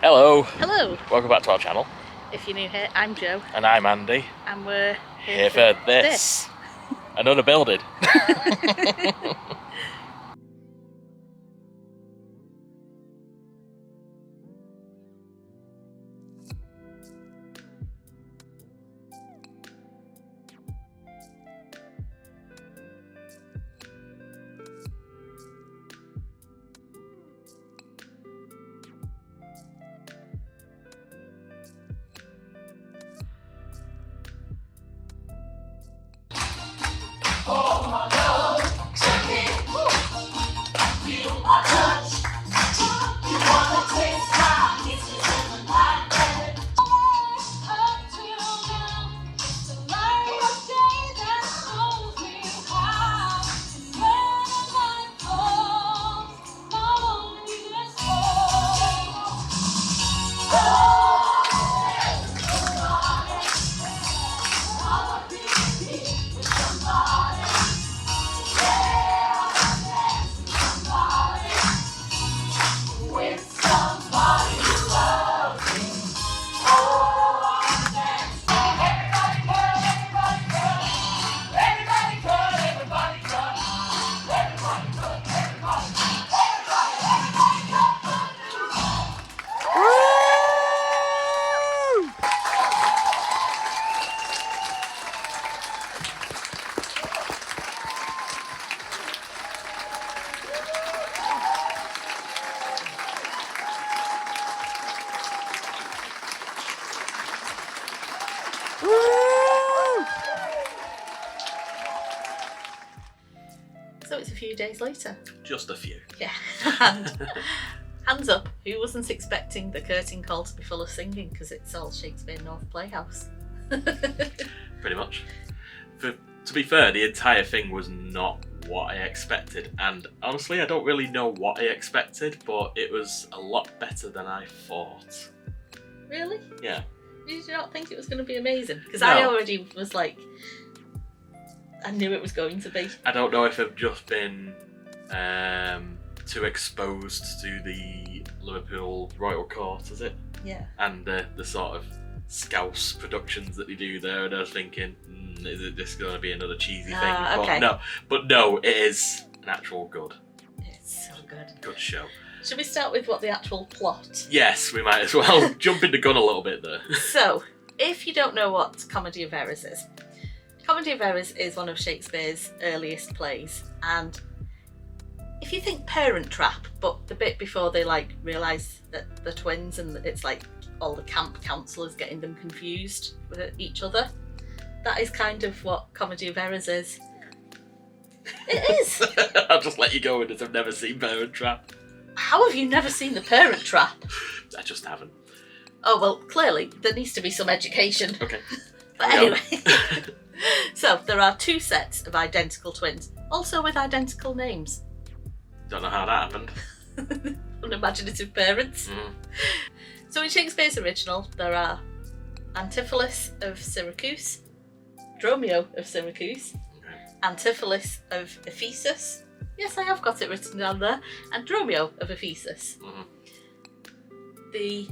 Hello. Hello. Welcome back to our channel. If you're new here, I'm Jo. And I'm Andy. And we're Here for this. Another building. So it's a few days later. Just a few. Yeah. And hands up, who wasn't expecting the curtain call to be full of singing because it's all Shakespeare North Playhouse? Pretty much. To be fair, the entire thing was not what I expected, and honestly I don't really know what I expected, but it was a lot better than I thought. Really? Yeah. Did you not think it was going to be amazing? Because No. I already was like, I knew it was going to be. I don't know if I've just been too exposed to the Liverpool Royal Court, is it? Yeah. And the sort of scouse productions that they do there, and I was thinking, is it just going to be another cheesy thing? Okay. But no, it is an actual good It's so good. show. Should we start with what the actual plot? Yes, we might as well jump in the gun a little bit there. So, if you don't know what Comedy of Errors is, Comedy of Errors is one of Shakespeare's earliest plays, and if you think Parent Trap, but the bit before they realise that they're twins and it's like all the camp counsellors getting them confused with each other, that is kind of what Comedy of Errors is. It is! I'll just let you go with it, I've never seen Parent Trap. How have you never seen The Parent Trap? I just haven't. Oh, well, clearly there needs to be some education. Okay. But anyway, so there are two sets of identical twins, also with identical names. Don't know how that happened. Unimaginative parents. So in Shakespeare's original, there are Antipholus of Syracuse, Dromio of Syracuse, Antipholus of Ephesus. Yes, I have got it written down there. And Dromio of Ephesus. The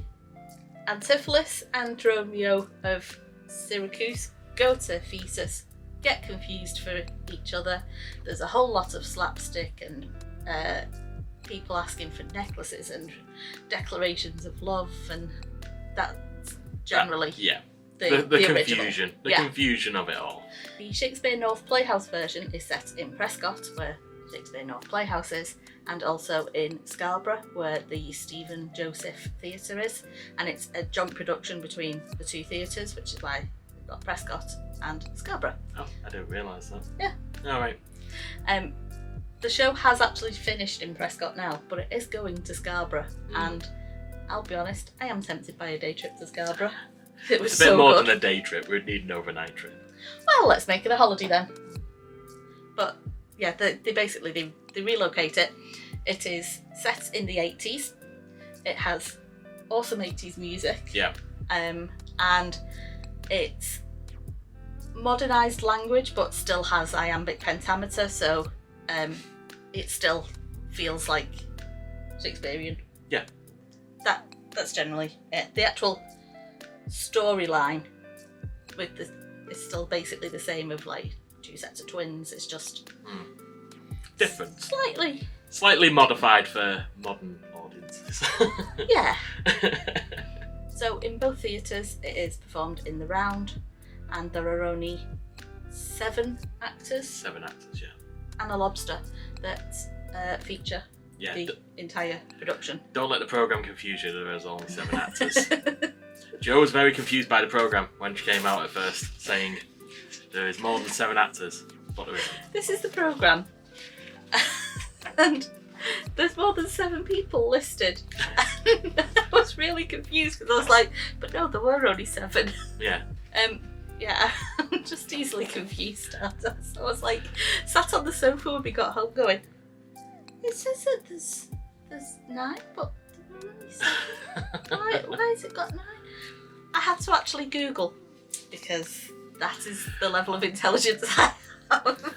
Antipholus and Dromio of Syracuse go to Ephesus, get confused for each other. There's a whole lot of slapstick and people asking for necklaces and declarations of love, and that's generally the confusion. Original. The confusion of it all. The Shakespeare North Playhouse version is set in Prescot, where Shakespeare North Playhouse is, and also in Scarborough, where the Stephen Joseph Theatre is, and it's a joint production between the two theatres, which is why we've got Prescot and Scarborough. Oh, I didn't realise that. Yeah. Alright. The show has actually finished in Prescot now, but it is going to Scarborough, and I'll be honest, I am tempted by a day trip to Scarborough. It was It's a bit so more good. than a day trip, we'd need an overnight trip. Well, let's make it a holiday then. But yeah, they basically relocate it. It is set in the 80s. It has awesome 80s music. Yeah. And it's modernised language, but still has iambic pentameter, so it still feels like Shakespearean. Yeah. that's generally it. The actual storyline is still basically the same of like 2 sets of twins. It's just different. Slightly modified for modern audiences. Yeah. So in both theatres it is performed in the round, and there are only 7 actors. 7 actors, yeah. And a lobster that feature the entire production. Don't let the programme confuse you, there is only 7 actors. Jo was very confused by the programme when she came out at first, saying there is more than 7 actors, but there isn't. This is the programme. And there's more than 7 people listed. And I was really confused because I was like, but no, there were only 7. Yeah. Yeah, I'm just easily confused. So I was like, sat on the sofa when we got home going, it says that there's 9, but there were only 7. Why has it got 9? I had to actually Google, because that is the level of intelligence I have.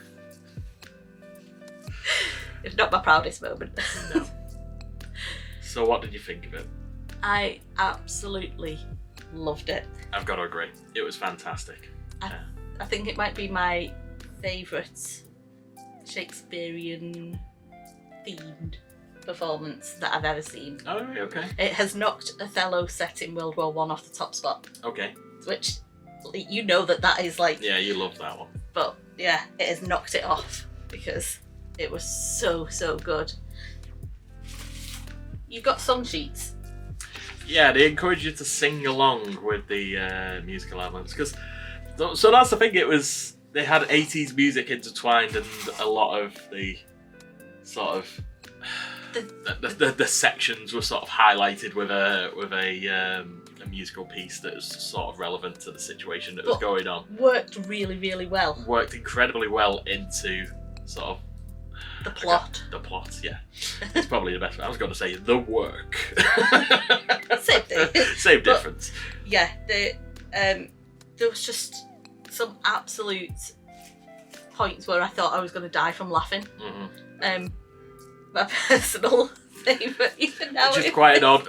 It's not my proudest moment. No. So what did you think of it? I absolutely loved it. I've got to agree. It was fantastic. I think it might be my favourite Shakespearean themed performance that I've ever seen. Oh, okay. It has knocked Othello set in World War One off the top spot. Okay. Which, you know that is like... Yeah, you love that one. But yeah, it has knocked it off because it was so good. You've got song sheets. Yeah, they encourage you to sing along with the musical elements, because so that's the thing. They had 80s music intertwined, and a lot of the sort of the sections were sort of highlighted with a musical piece that was sort of relevant to the situation that was going on. Worked really well. Worked incredibly well into sort of the plot. The plot, yeah. It's probably the best. I was going to say the work. Same thing. Same difference. But, yeah, there was just some absolute points where I thought I was going to die from laughing. Mm-hmm. My personal favourite, even now. Which is quite an odd.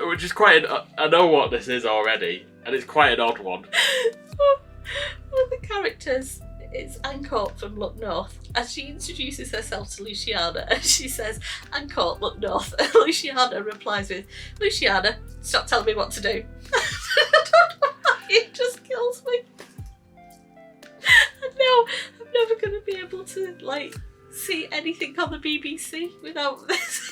I know what this is already, and it's quite an odd one. One of the characters is Anne Court from Look North, and she introduces herself to Luciana, and she says, "Anne Court, Look North," and Luciana replies with, "Luciana, stop telling me what to do." I don't know why, it just kills me. I know I'm never going to be able to see anything on the BBC without this.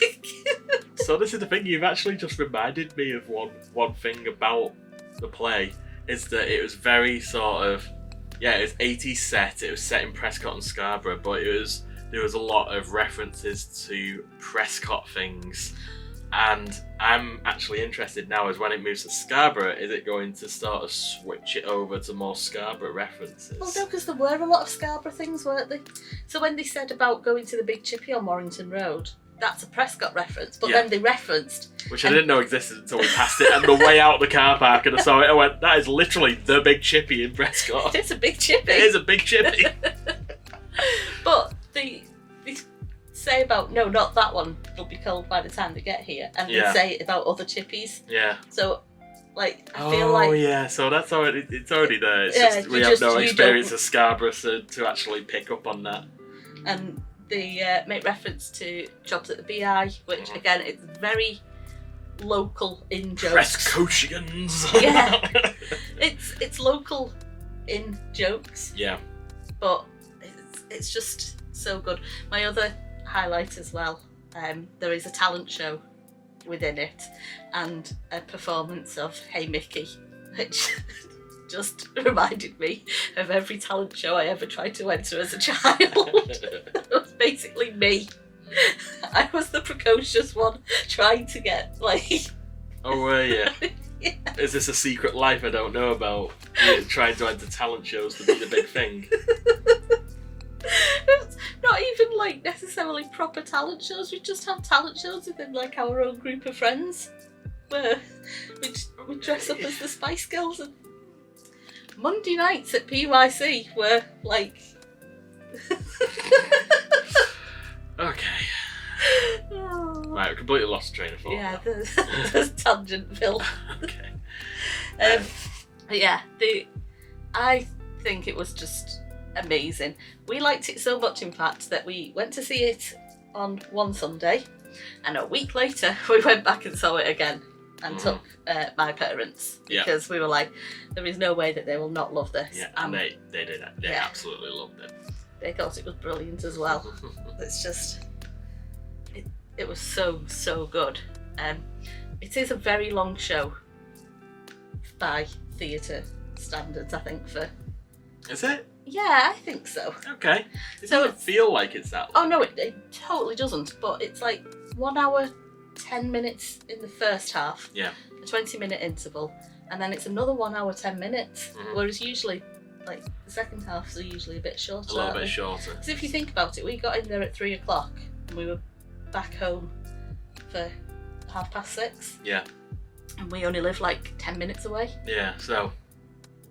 So this is the thing. You've actually just reminded me of one thing about the play, is that it was very sort of. Yeah, it was 80s set. It was set in Prescot and Scarborough, but there was a lot of references to Prescot things. And I'm actually interested now, is when it moves to Scarborough, is it going to sort of switch it over to more Scarborough references? Well, no, because there were a lot of Scarborough things, weren't they? So when they said about going to the Big Chippy on Warrington Road, that's a Prescott reference, but then they referenced... Which I didn't know existed until we passed it, and the way out the car park, and I saw it, I went, that is literally the Big Chippy in Prescott. It's a Big Chippy. It is a Big Chippy. But they say about, no, not that one, they'll be cold by the time they get here, and they say it about other chippies. Yeah. So, I feel like... Oh, yeah, so it's already there. It's just, we have no experience of Scarborough to actually pick up on that. And they make reference to Jobs at the BI, which again, it's very local in jokes. Prescotians. Yeah, it's local in jokes. Yeah, but it's just so good. My other highlight as well, there is a talent show within it, and a performance of Hey Mickey, which just reminded me of every talent show I ever tried to enter as a child. It was basically me. I was the precocious one trying to get Oh, were you? Yeah. Is this a secret life I don't know about? Trying to enter talent shows to be the big thing. It's not even necessarily proper talent shows. We just have talent shows within our own group of friends, where we dress up as the Spice Girls, and Monday nights at PYC were Okay. Right, completely lost the train of thought. Yeah, there's Tangentville. Okay. But yeah, I think it was just amazing. We liked it so much, in fact, that we went to see it on one Sunday, and a week later we went back and saw it again and took my parents, because we were like, there is no way that they will not love this. Yeah, and they did. They absolutely loved it. They thought it was brilliant as well. It's just, it was so good. It is a very long show by theatre standards, I think. Is it? Yeah, I think so. Okay. It doesn't feel like it's that long. Oh no, it totally doesn't. But it's like 1 hour, 10 minutes in the first half. Yeah. A 20-minute interval, and then it's another 1 hour, 10 minutes. Whereas usually, like, the second halves are usually a bit shorter. A little bit shorter. Because if you think about it, we got in there at 3 o'clock and we were back home for 6:30. Yeah. And we only live like 10 minutes away. Yeah, so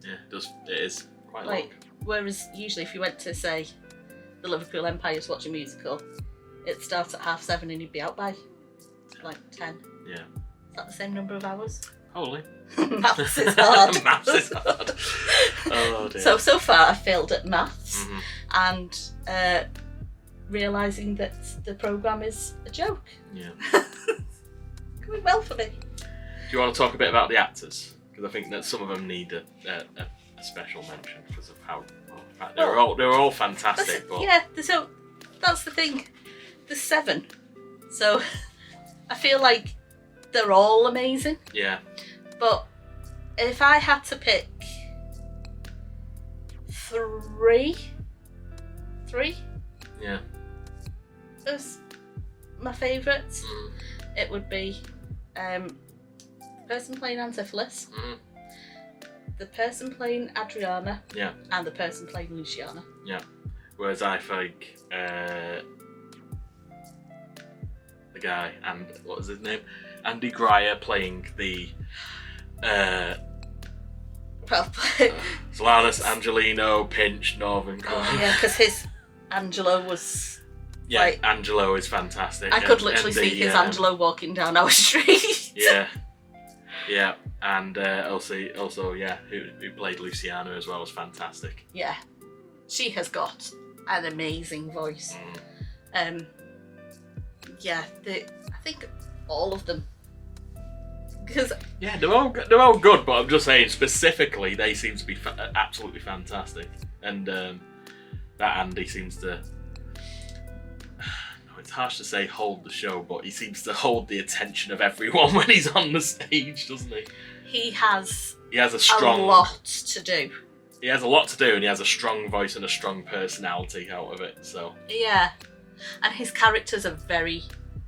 it is quite long. Whereas usually if you went to, say, the Liverpool Empire to watch a musical, it'd start at 7:30 and you'd be out by like 10. Yeah. Is that the same number of hours? Probably. Maths is hard. Maths is hard. Oh dear. So far I've failed at maths, and realising that the programme is a joke. Yeah. Going well for me. Do you want to talk a bit about the actors? Because I think that some of them need a special mention because of how in fact, they were all fantastic. So that's the thing. There's 7, so I feel like they're all amazing. Yeah. But if I had to pick 3, yeah, as my favourites, it would be the person playing Antipholus, the person playing Adriana, and the person playing Luciana. Yeah. Whereas I think the guy, and what was his name? Andy Grier playing the Solanus, Angelino, Pinch, Northern. Yeah, because his Angelo was. Yeah, like, Angelo is fantastic. I could literally see his Angelo walking down our street. Yeah, and also who played Luciana as well was fantastic. Yeah, she has got an amazing voice. I think all of them. Because they're all good, but I'm just saying specifically they seem to be absolutely fantastic, and that Andy seems to. It's harsh to say hold the show, but he seems to hold the attention of everyone when he's on the stage, doesn't he? He has a lot to do. He has a lot to do, and he has a strong voice and a strong personality out of it. So yeah, and his characters are very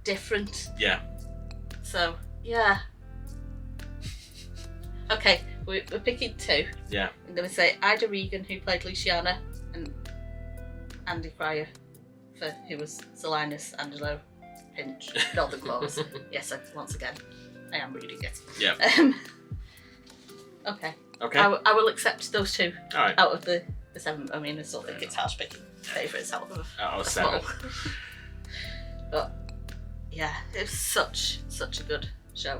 different. Yeah. So yeah. Okay, we're picking 2. Yeah. I'm going to say Ida Regan, who played Luciana, and Andy Grier, who was Solinus, Angelo, Pinch, Northern Claws. Yes, once again, I am reading it. Yeah. Okay. Okay. I will accept those 2 out of the 7. I mean, I still think it's harsh picking favourites out of 7. But yeah, it was such a good show,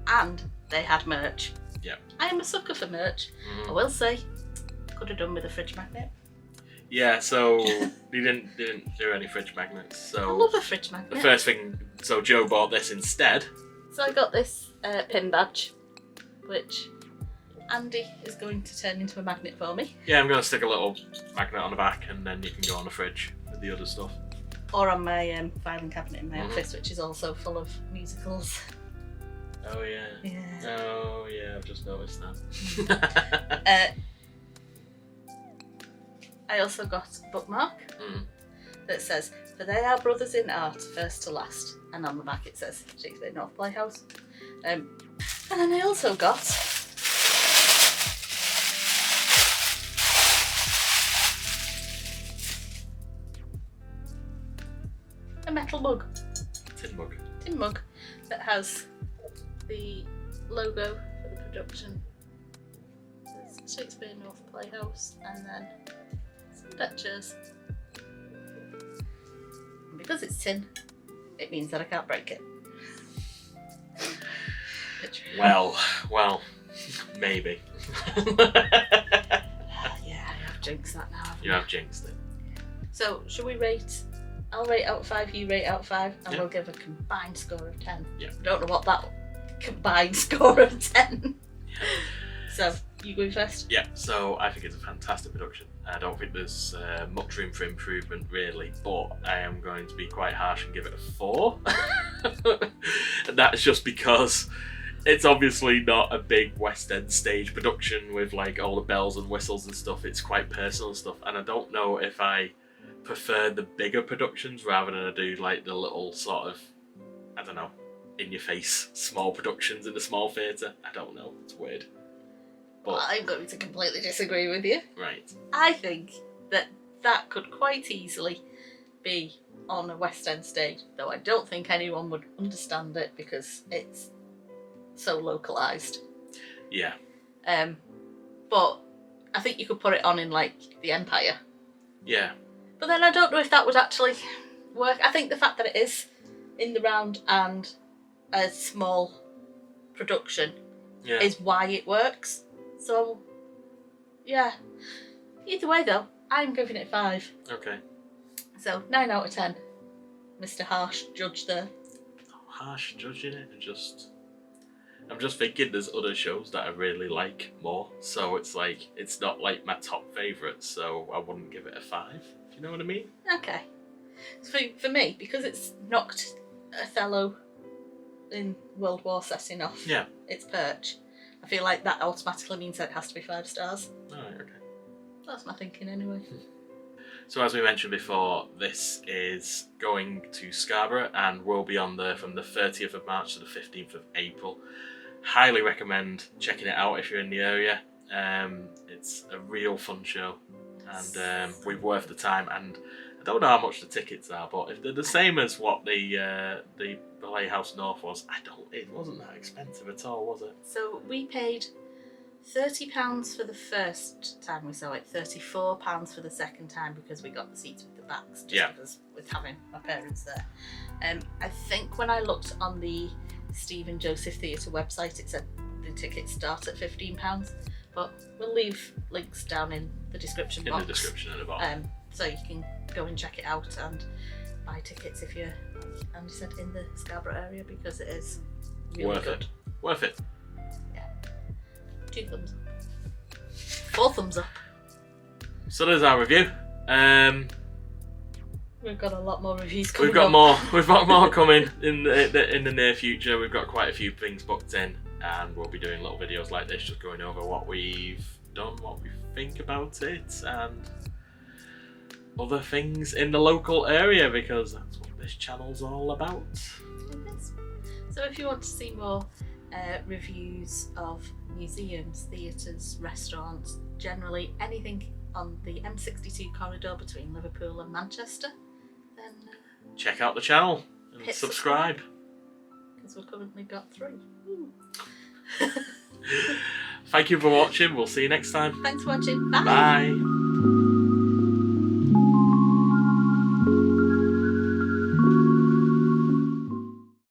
and they had merch. Yeah. I am a sucker for merch. I will say, could have done with a fridge magnet. Yeah, so they didn't do any fridge magnets. So I love a fridge magnet. The first thing, so Joe bought this instead. So I got this pin badge, which Andy is going to turn into a magnet for me. Yeah, I'm going to stick a little magnet on the back, and then you can go on the fridge with the other stuff. Or on my filing cabinet in my office, which is also full of musicals. Oh yeah. Yeah. Oh yeah, I've just noticed that. I also got a bookmark that says, "For they are brothers in art, first to last," and on the back it says Shakespeare North Playhouse. And then I also got a metal mug. Tin mug that has the logo for the production. It's Shakespeare North Playhouse, and then some deck chairs. And because it's tin, it means that I can't break it. Well, maybe. Yeah, I have jinxed that now. You have jinxed it. So, should we rate? I'll rate out of 5, you rate out of 5, and Yeah. we'll give a combined score of 10. Yeah. I don't know what that combined score of 10. So, you go first? Yeah, so I think it's a fantastic production. I don't think there's much room for improvement, really, but I am going to be quite harsh and give it a 4. And that's just because it's obviously not a big West End stage production with like all the bells and whistles and stuff. It's quite personal stuff, and I don't know if I prefer the bigger productions rather than I do like the little sort of, I don't know, in your face small productions in the small theatre. I don't know, it's weird. But I'm going to completely disagree with you. right. I think that could quite easily be on a West End stage, though I don't think anyone would understand it because it's so localised. Yeah. But I think you could put it on in like the Empire. Yeah. But then I don't know if that would actually work. I think the fact that it is in the round and a small production Yeah. is why it works. So, yeah. Either way, though, I'm giving it 5. Okay. So, 9 out of 10. Mr. Harsh judge there. Harsh judging it, I'm just thinking there's other shows that I really like more, so it's like it's not like my top favourite, so I wouldn't give it a 5. Do you know what I mean? Okay. So for me, because it's knocked Othello in World War setting off Yeah. its perch, I feel like that automatically means that it has to be 5 stars. Alright, okay. That's my thinking anyway. So as we mentioned before, this is going to Scarborough and will be on there from the 30th of March to the 15th of April. Highly recommend checking it out if you're in the area. It's a real fun show and we're worth the time, and I don't know how much the tickets are, but if they're the same as what the Playhouse North was, it wasn't that expensive at all, was it? So we paid £30 for the first time we saw it, £34 for the second time because we got the seats with the backs, just because with having my parents there. I think when I looked on the Stephen Joseph Theatre website, it said the tickets start at £15, but we'll leave links down in the description box. In the description at the bottom. So you can go and check it out and buy tickets if you're, like Andy said, in the Scarborough area, because it is really Worth good. it. Worth it. 2 thumbs up. 4 thumbs up. So there's our review. We've got a lot more reviews coming We've got up. more. We've got more coming in the near future. We've got quite a few things booked in, and we'll be doing little videos like this, just going over what we've done, what we think about it, and other things in the local area, because that's what this channel's all about. So if you want to see more reviews of museums, theatres, restaurants, generally anything on the M62 corridor between Liverpool and Manchester, then Check out the channel and hit subscribe. Because we've currently got 3. Thank you for watching. We'll see you next time. Thanks for watching. Bye. Bye.